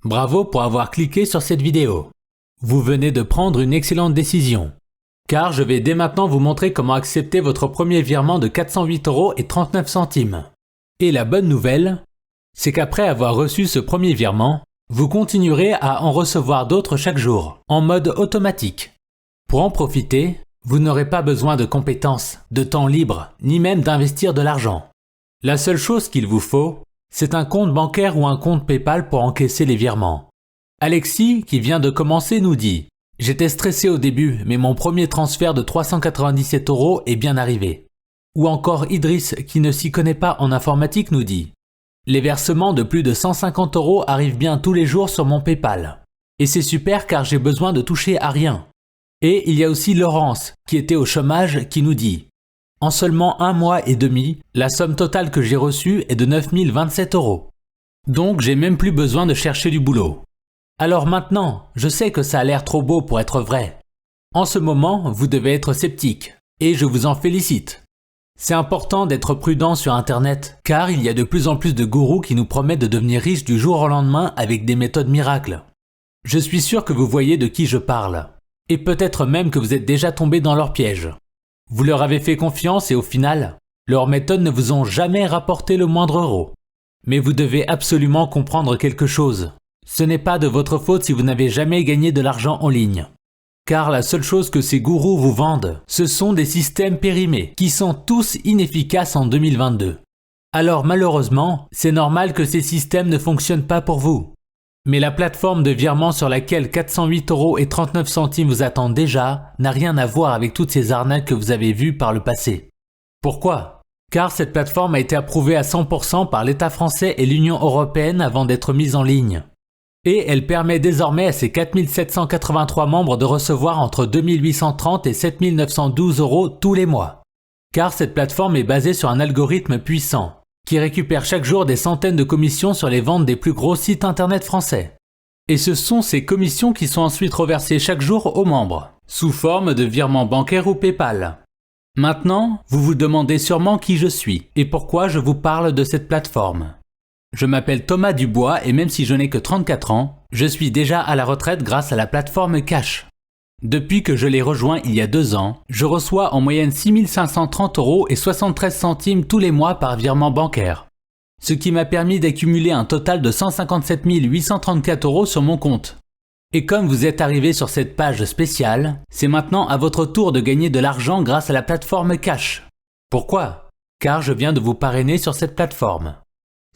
Bravo pour avoir cliqué sur cette vidéo. Vous venez de prendre une excellente décision. Car je vais dès maintenant vous montrer comment accepter votre premier virement de 408,39 €. Et la bonne nouvelle, c'est qu'après avoir reçu ce premier virement, vous continuerez à en recevoir d'autres chaque jour, en mode automatique. Pour en profiter, vous n'aurez pas besoin de compétences, de temps libre, ni même d'investir de l'argent. La seule chose qu'il vous faut, c'est un compte bancaire ou un compte PayPal pour encaisser les virements. Alexis, qui vient de commencer, nous dit « J'étais stressé au début, mais mon premier transfert de 397 € est bien arrivé. » Ou encore Idriss, qui ne s'y connaît pas en informatique, nous dit « Les versements de plus de 150 € arrivent bien tous les jours sur mon PayPal. Et c'est super car j'ai besoin de toucher à rien. » Et il y a aussi Laurence, qui était au chômage, qui nous dit « En seulement 1 mois et demi, la somme totale que j'ai reçue est de 9 027 €. Donc j'ai même plus besoin de chercher du boulot. » Alors maintenant, je sais que ça a l'air trop beau pour être vrai. En ce moment, vous devez être sceptique, et je vous en félicite. C'est important d'être prudent sur Internet, car il y a de plus en plus de gourous qui nous promettent de devenir riches du jour au lendemain avec des méthodes miracles. Je suis sûr que vous voyez de qui je parle, et peut-être même que vous êtes déjà tombé dans leur piège. Vous leur avez fait confiance et au final, leurs méthodes ne vous ont jamais rapporté le moindre euro. Mais vous devez absolument comprendre quelque chose. Ce n'est pas de votre faute si vous n'avez jamais gagné de l'argent en ligne. Car la seule chose que ces gourous vous vendent, ce sont des systèmes périmés qui sont tous inefficaces en 2022. Alors malheureusement, c'est normal que ces systèmes ne fonctionnent pas pour vous. Mais la plateforme de virement sur laquelle 408,39 € vous attend déjà n'a rien à voir avec toutes ces arnaques que vous avez vues par le passé. Pourquoi ? Car cette plateforme a été approuvée à 100% par l'État français et l'Union européenne avant d'être mise en ligne. Et elle permet désormais à ses 4 783 membres de recevoir entre 2 830 et 7 912 € tous les mois. Car cette plateforme est basée sur un algorithme puissant, qui récupère chaque jour des centaines de commissions sur les ventes des plus gros sites internet français. Et ce sont ces commissions qui sont ensuite reversées chaque jour aux membres, sous forme de virements bancaires ou PayPal. Maintenant, vous vous demandez sûrement qui je suis et pourquoi je vous parle de cette plateforme. Je m'appelle Thomas Dubois et même si je n'ai que 34 ans, je suis déjà à la retraite grâce à la plateforme Cash. Depuis que je l'ai rejoint il y a 2 ans, je reçois en moyenne 6 530 € et 73 centimes tous les mois par virement bancaire. Ce qui m'a permis d'accumuler un total de 157 834 € sur mon compte. Et comme vous êtes arrivé sur cette page spéciale, c'est maintenant à votre tour de gagner de l'argent grâce à la plateforme Cash. Pourquoi ? Car je viens de vous parrainer sur cette plateforme.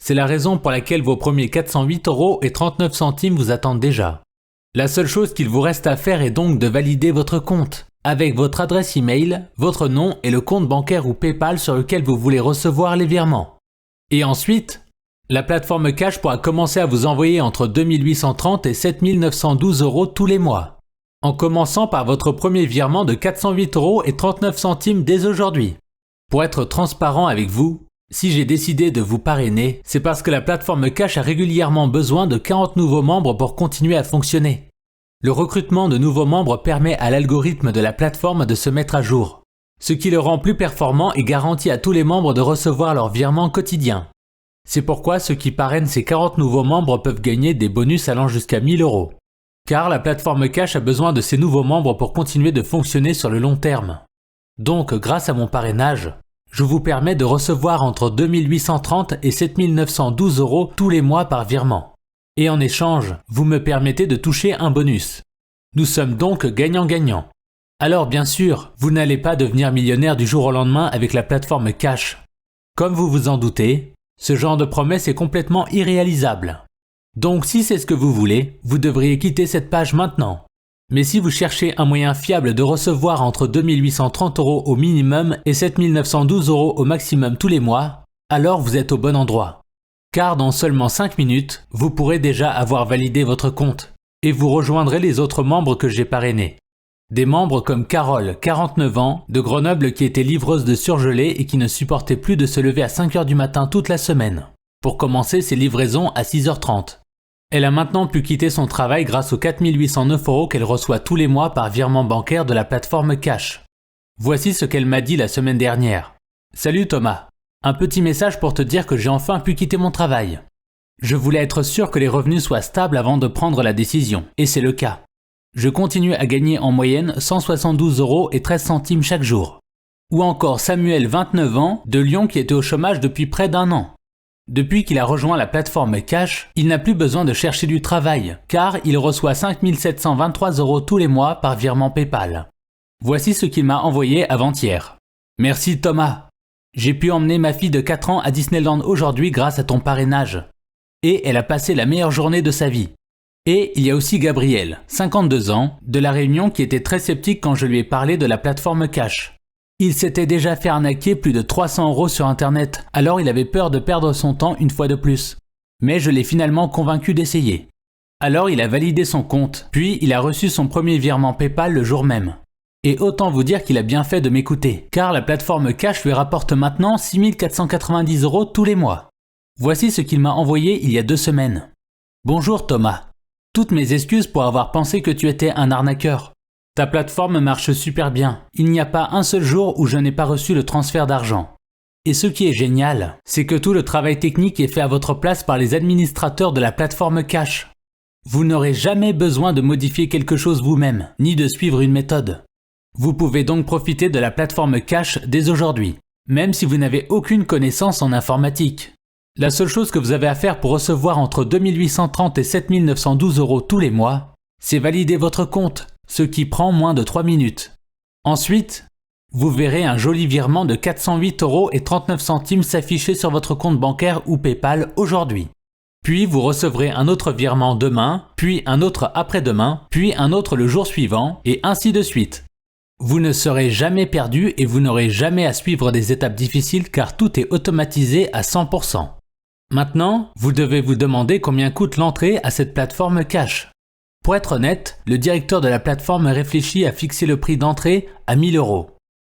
C'est la raison pour laquelle vos premiers 408,39 € vous attendent déjà. La seule chose qu'il vous reste à faire est donc de valider votre compte, avec votre adresse email, votre nom et le compte bancaire ou PayPal sur lequel vous voulez recevoir les virements. Et ensuite, la plateforme Cash pourra commencer à vous envoyer entre 2 830 et 7 912 € tous les mois, en commençant par votre premier virement de 408,39 € dès aujourd'hui. Pour être transparent avec vous, si j'ai décidé de vous parrainer, c'est parce que la plateforme Cash a régulièrement besoin de 40 nouveaux membres pour continuer à fonctionner. Le recrutement de nouveaux membres permet à l'algorithme de la plateforme de se mettre à jour, ce qui le rend plus performant et garantit à tous les membres de recevoir leurs virements quotidiens. C'est pourquoi ceux qui parrainent ces 40 nouveaux membres peuvent gagner des bonus allant jusqu'à 1 000 €. Car la plateforme Cash a besoin de ces nouveaux membres pour continuer de fonctionner sur le long terme. Donc, grâce à mon parrainage, je vous permets de recevoir entre 2 830 et 7 912 € tous les mois par virement. Et en échange, vous me permettez de toucher un bonus. Nous sommes donc gagnant-gagnant. Alors bien sûr, vous n'allez pas devenir millionnaire du jour au lendemain avec la plateforme Cash. Comme vous vous en doutez, ce genre de promesse est complètement irréalisable. Donc si c'est ce que vous voulez, vous devriez quitter cette page maintenant. Mais si vous cherchez un moyen fiable de recevoir entre 2 830 € au minimum et 7 912 € au maximum tous les mois, alors vous êtes au bon endroit. Car dans seulement 5 minutes, vous pourrez déjà avoir validé votre compte et vous rejoindrez les autres membres que j'ai parrainés. Des membres comme Carole, 49 ans, de Grenoble qui était livreuse de surgelés et qui ne supportait plus de se lever à 5 h du matin toute la semaine, pour commencer ses livraisons à 6 h 30. Elle a maintenant pu quitter son travail grâce aux 4 809 € qu'elle reçoit tous les mois par virement bancaire de la plateforme Cash. Voici ce qu'elle m'a dit la semaine dernière. « Salut Thomas, un petit message pour te dire que j'ai enfin pu quitter mon travail. Je voulais être sûr que les revenus soient stables avant de prendre la décision, et c'est le cas. Je continue à gagner en moyenne 172,13 € chaque jour. Ou encore Samuel, 29 ans, de Lyon qui était au chômage depuis près d'1 an. Depuis qu'il a rejoint la plateforme Cash, il n'a plus besoin de chercher du travail, car il reçoit 5 723 € tous les mois par virement PayPal. Voici ce qu'il m'a envoyé avant-hier. Merci Thomas. J'ai pu emmener ma fille de 4 ans à Disneyland aujourd'hui grâce à ton parrainage. Et elle a passé la meilleure journée de sa vie. Et il y a aussi Gabriel, 52 ans, de La Réunion qui était très sceptique quand je lui ai parlé de la plateforme Cash. Il s'était déjà fait arnaquer plus de 300 € sur internet, alors il avait peur de perdre son temps une fois de plus. Mais je l'ai finalement convaincu d'essayer. Alors il a validé son compte, puis il a reçu son premier virement PayPal le jour même. Et autant vous dire qu'il a bien fait de m'écouter, car la plateforme Cash lui rapporte maintenant 6 490 € tous les mois. Voici ce qu'il m'a envoyé il y a 2 semaines. Bonjour Thomas. Toutes mes excuses pour avoir pensé que tu étais un arnaqueur. Ta plateforme marche super bien. Il n'y a pas un seul jour où je n'ai pas reçu le transfert d'argent. Et ce qui est génial, c'est que tout le travail technique est fait à votre place par les administrateurs de la plateforme Cash. Vous n'aurez jamais besoin de modifier quelque chose vous-même, ni de suivre une méthode. Vous pouvez donc profiter de la plateforme Cash dès aujourd'hui, même si vous n'avez aucune connaissance en informatique. La seule chose que vous avez à faire pour recevoir entre 2 830 et 7 912 € tous les mois, c'est valider votre compte, ce qui prend moins de 3 minutes. Ensuite, vous verrez un joli virement de 408,39 € s'afficher sur votre compte bancaire ou PayPal aujourd'hui. Puis vous recevrez un autre virement demain, puis un autre après-demain, puis un autre le jour suivant, et ainsi de suite. Vous ne serez jamais perdu et vous n'aurez jamais à suivre des étapes difficiles car tout est automatisé à 100%. Maintenant, vous devez vous demander combien coûte l'entrée à cette plateforme Cash. Pour être honnête, le directeur de la plateforme réfléchit à fixer le prix d'entrée à 1 000 €.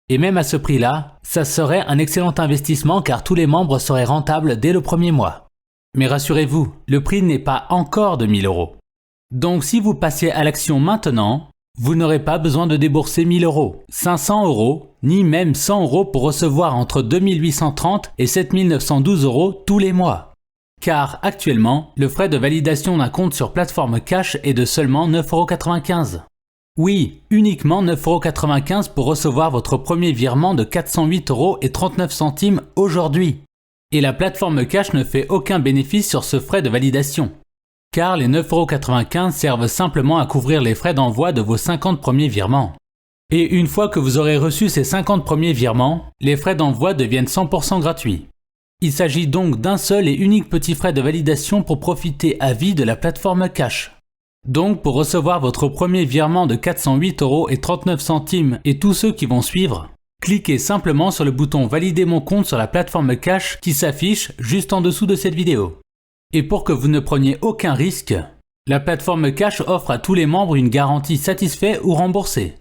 Et même à ce prix-là, ça serait un excellent investissement car tous les membres seraient rentables dès le premier mois. Mais rassurez-vous, le prix n'est pas encore de 1 000 €. Donc si vous passez à l'action maintenant, vous n'aurez pas besoin de débourser 1 000 €, 500 €, ni même 100 € pour recevoir entre 2 830 et 7 912 € tous les mois. Car actuellement, le frais de validation d'un compte sur plateforme Cash est de seulement 9,95 €. Oui, uniquement 9,95 € pour recevoir votre premier virement de 408,39 € aujourd'hui. Et la plateforme Cash ne fait aucun bénéfice sur ce frais de validation. Car les 9,95 € servent simplement à couvrir les frais d'envoi de vos 50 premiers virements. Et une fois que vous aurez reçu ces 50 premiers virements, les frais d'envoi deviennent 100% gratuits. Il s'agit donc d'un seul et unique petit frais de validation pour profiter à vie de la plateforme Cash. Donc pour recevoir votre premier virement de 408,39 € et tous ceux qui vont suivre, cliquez simplement sur le bouton Valider mon compte sur la plateforme Cash qui s'affiche juste en dessous de cette vidéo. Et pour que vous ne preniez aucun risque, la plateforme Cash offre à tous les membres une garantie satisfait ou remboursé.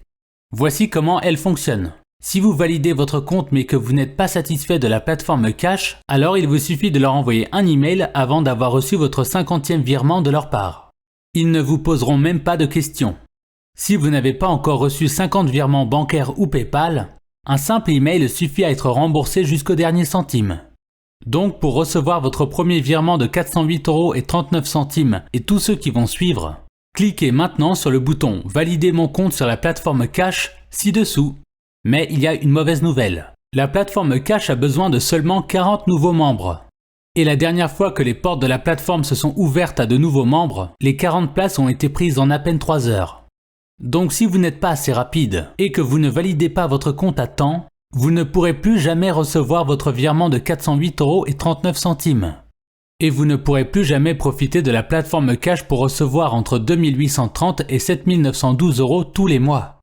Voici comment elle fonctionne. Si vous validez votre compte mais que vous n'êtes pas satisfait de la plateforme Cash, alors il vous suffit de leur envoyer un email avant d'avoir reçu votre 50e virement de leur part. Ils ne vous poseront même pas de questions. Si vous n'avez pas encore reçu 50 virements bancaires ou PayPal, un simple email suffit à être remboursé jusqu'au dernier centime. Donc pour recevoir votre premier virement de 408,39 € et tous ceux qui vont suivre, cliquez maintenant sur le bouton Valider mon compte sur la plateforme Cash ci-dessous. Mais il y a une mauvaise nouvelle. La plateforme Cash a besoin de seulement 40 nouveaux membres. Et la dernière fois que les portes de la plateforme se sont ouvertes à de nouveaux membres, les 40 places ont été prises en à peine 3 heures. Donc si vous n'êtes pas assez rapide et que vous ne validez pas votre compte à temps, vous ne pourrez plus jamais recevoir votre virement de 408,39 €. Et vous ne pourrez plus jamais profiter de la plateforme Cash pour recevoir entre 2 830 et 7 912 € tous les mois.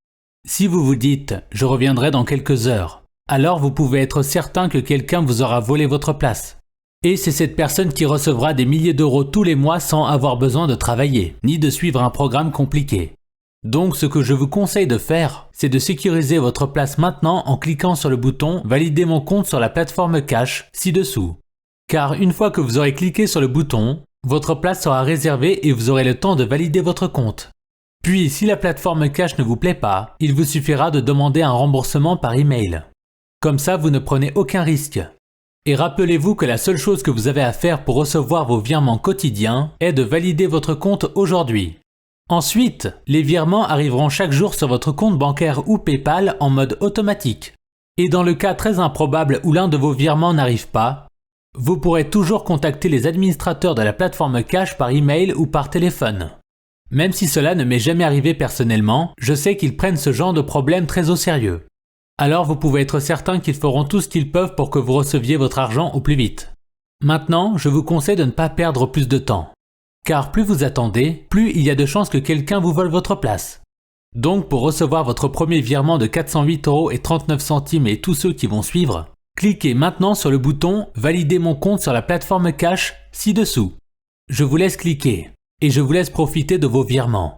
Si vous vous dites « je reviendrai dans quelques heures », alors vous pouvez être certain que quelqu'un vous aura volé votre place. Et c'est cette personne qui recevra des milliers d'euros tous les mois sans avoir besoin de travailler, ni de suivre un programme compliqué. Donc ce que je vous conseille de faire, c'est de sécuriser votre place maintenant en cliquant sur le bouton « Valider mon compte sur la plateforme Cash » ci-dessous. Car une fois que vous aurez cliqué sur le bouton, votre place sera réservée et vous aurez le temps de valider votre compte. Puis, si la plateforme Cash ne vous plaît pas, il vous suffira de demander un remboursement par email. Comme ça, vous ne prenez aucun risque. Et rappelez-vous que la seule chose que vous avez à faire pour recevoir vos virements quotidiens est de valider votre compte aujourd'hui. Ensuite, les virements arriveront chaque jour sur votre compte bancaire ou PayPal en mode automatique. Et dans le cas très improbable où l'un de vos virements n'arrive pas, vous pourrez toujours contacter les administrateurs de la plateforme Cash par email ou par téléphone. Même si cela ne m'est jamais arrivé personnellement, je sais qu'ils prennent ce genre de problème très au sérieux. Alors vous pouvez être certain qu'ils feront tout ce qu'ils peuvent pour que vous receviez votre argent au plus vite. Maintenant, je vous conseille de ne pas perdre plus de temps. Car plus vous attendez, plus il y a de chances que quelqu'un vous vole votre place. Donc pour recevoir votre premier virement de 408,39 € et tous ceux qui vont suivre, cliquez maintenant sur le bouton « Valider mon compte sur la plateforme Cash » ci-dessous. Je vous laisse cliquer et je vous laisse profiter de vos virements.